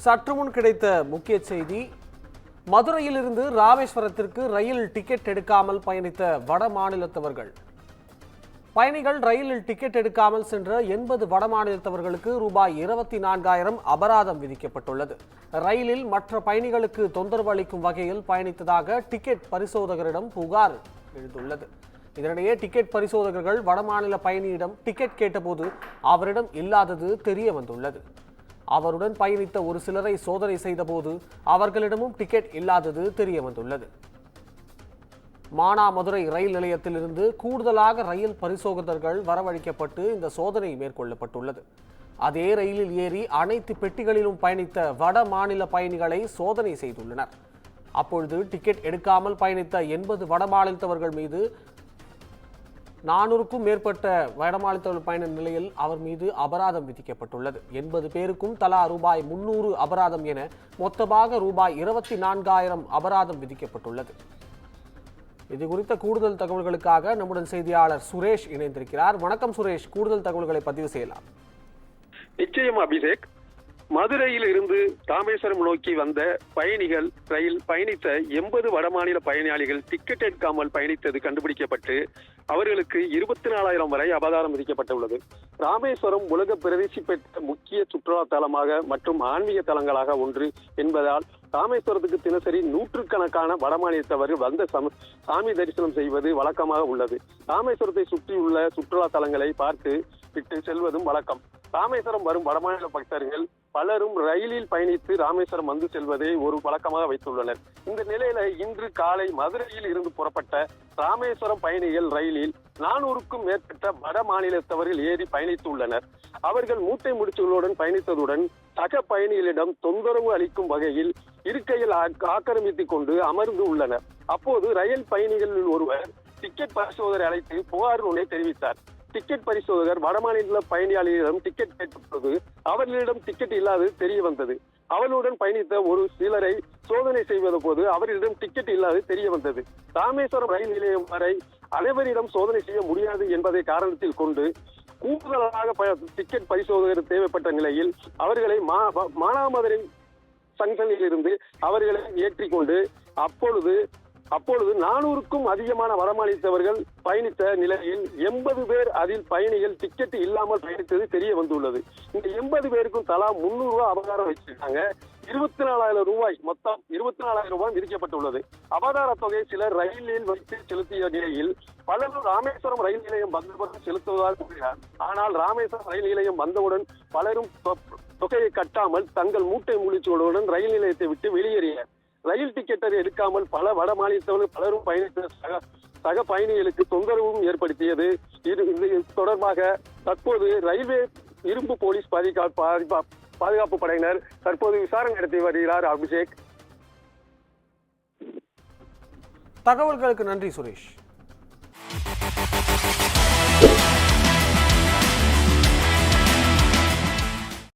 சற்று முன் கிடைத்த முக்கிய செய்தி. மதுரையிலிருந்து ராமேஸ்வரத்திற்கு ரயில் டிக்கெட் எடுக்காமல் பயணித்த வட மாநிலத்தவர்கள் பயணிகள் ரயிலில் டிக்கெட் எடுக்காமல் சென்ற 80 வட மாநிலத்தவர்களுக்கு ரூபாய் 24,000 அபராதம் விதிக்கப்பட்டுள்ளது. ரயிலில் மற்ற பயணிகளுக்கு தொந்தரவு அளிக்கும் வகையில் பயணித்ததாக டிக்கெட் பரிசோதகரிடம் புகார் எழுந்துள்ளது. இதனிடையே டிக்கெட் பரிசோதகர்கள் வடமாநில பயணியிடம் டிக்கெட் கேட்டபோது அவரிடம் இல்லாதது தெரிய வந்துள்ளது. அவருடன் பயணித்த ஒரு சிலரை சோதனை செய்தபோது அவர்களிடமும் டிக்கெட் இல்லாதது தெரிய வந்துள்ளது. மானாமதுரை ரயில் நிலையத்திலிருந்து கூடுதலாக ரயில் பரிசோதகர்கள் வரவழைக்கப்பட்டு இந்த சோதனை மேற்கொள்ளப்பட்டுள்ளது. அதே ரயிலில் ஏறி அனைத்து பெட்டிகளிலும் பயணித்த வட மாநில பயணிகளை சோதனை செய்துள்ளனர். அப்பொழுது டிக்கெட் எடுக்காமல் பயணித்த 80 வட மாநிலத்தவர்கள் மீது 400க்கும் மேற்பட்ட வடமாநிலத்தவர்கள் பயண நிலையில் அவர் மீது அபராதம் விதிக்கப்பட்டுள்ளது. 80 பேருக்கும் தலா ரூபாய் 300 அபராதம் என மொத்தமாக ரூபாய் 24,000 அபராதம் விதிக்கப்பட்டுள்ளது. இது குறித்த கூடுதல் தகவல்களுக்காக நம்முடன் செய்தியாளர் சுரேஷ் இணைந்திருக்கிறார். வணக்கம் சுரேஷ், கூடுதல் தகவல்களை பதிவு செய்யலாம். நிச்சயம் அபிஷேக். மதுரையில் இருந்து ராமேஸ்வரம் நோக்கி வந்த பயணிகள் ரயில் பயணித்த 80 வடமாநில பயணிகள் டிக்கெட் எடுக்காமல் பயணித்தது கண்டுபிடிக்கப்பட்டு அவர்களுக்கு 24,000 வரை அபராதம் விதிக்கப்பட்டுள்ளது. ராமேஸ்வரம் உலக பிரசித்தி பெற்ற முக்கிய சுற்றுலா தலமாக மற்றும் ஆன்மீக தலங்களாக ஒன்று என்பதால் ராமேஸ்வரத்துக்கு தினசரி நூற்றுக்கணக்கான வடமாநிலத்தவர்கள் வந்த சாமி தரிசனம் செய்வது வழக்கமாக உள்ளது. ராமேஸ்வரத்தை சுற்றியுள்ள சுற்றுலா தலங்களை பார்த்து விட்டு செல்வதும் வழக்கம். ராமேஸ்வரம் வரும் வடமாநில பக்தர்கள் பலரும் ரயிலில் பயணித்து ராமேஸ்வரம் வந்து செல்வதை ஒரு வழக்கமாக வைத்துள்ளனர். இந்த நிலையில இன்று காலை மதுரையில் இருந்து புறப்பட்ட ராமேஸ்வரம் பயணிகள் ரயிலில் 400க்கும் மேற்பட்ட வட மாநிலத்தவர்கள் ஏறி பயணித்துள்ளனர். அவர்கள் மூட்டை முடிச்சுகளுடன் பயணித்ததுடன் சக பயணிகளிடம் தொந்தரவு அளிக்கும் வகையில் இருக்கையில் ஆக்கிரமித்துக் கொண்டு அமர்ந்து உள்ளனர். அப்போது ரயில் பயணிகளில் ஒருவர் டிக்கெட் பரிசோதகரை அழைத்து புகார் ஒன்றை தெரிவித்தார். டிக்கெட் பரிசோதகர் வடமாநில பயணியாளர்களிடம் டிக்கெட் கேட்டபோது அவர்களிடம் டிக்கெட் இல்லாது தெரிய வந்தது. அவர்களுடன் பயணித்த ஒரு சிலரை சோதனை செய்வத போது அவர்களிடம் டிக்கெட் இல்லாது தெரிய வந்தது. ராமேஸ்வரம் ரயில் நிலையம் வரை அனைவரிடம் சோதனை செய்ய முடியாது என்பதை காரணத்தில் கொண்டு கூடுதலாக டிக்கெட் பரிசோதகர் தேவைப்பட்ட நிலையில் அவர்களை மானாமதுரை சங்கனில் இருந்து அவர்களை ஏற்றிக்கொண்டு அப்பொழுது 400க்கும் அதிகமான வடமாநிலத்தவர்கள் பயணித்த நிலையில் 80 பேர் அதில் பயணிகள் டிக்கெட் இல்லாமல் பயணித்தது தெரிய வந்துள்ளது. இந்த 80 பேருக்கும் தலா 300 ரூபாய் அபராதம் வச்சிருக்காங்க. 24,000 ரூபாய் மொத்தம் 24,000 ரூபாய் விதிக்கப்பட்டுள்ளது. அபராத தொகை சிலர் ரயிலில் வைத்து செலுத்திய நிலையில் பலரும் ராமேஸ்வரம் ரயில் நிலையம் வந்தவுடன் செலுத்துவதாக கூறினார். ஆனால் ராமேஸ்வரம் ரயில் நிலையம் வந்தவுடன் பலரும் தொகையை கட்டாமல் தங்கள் மூட்டை முடிச்சுகளுடன் ரயில் நிலையத்தை விட்டு வெளியேறினர். ரயில் டிக்கெட்டை எடுக்காமல் பல வட மாநிலத்தவர்கள் பலரும் பயணித்த சக பயணிகளுக்கு தொந்தரவும் ஏற்படுத்தியது. இது தொடர்பாக தற்போது ரயில்வே இரும்பு போலீஸ் பாதுகாப்பு படையினர் தற்போது விசாரணை நடத்தி வருகிறார். அபிஷேக், தகவல்களுக்கு நன்றி சுரேஷ்.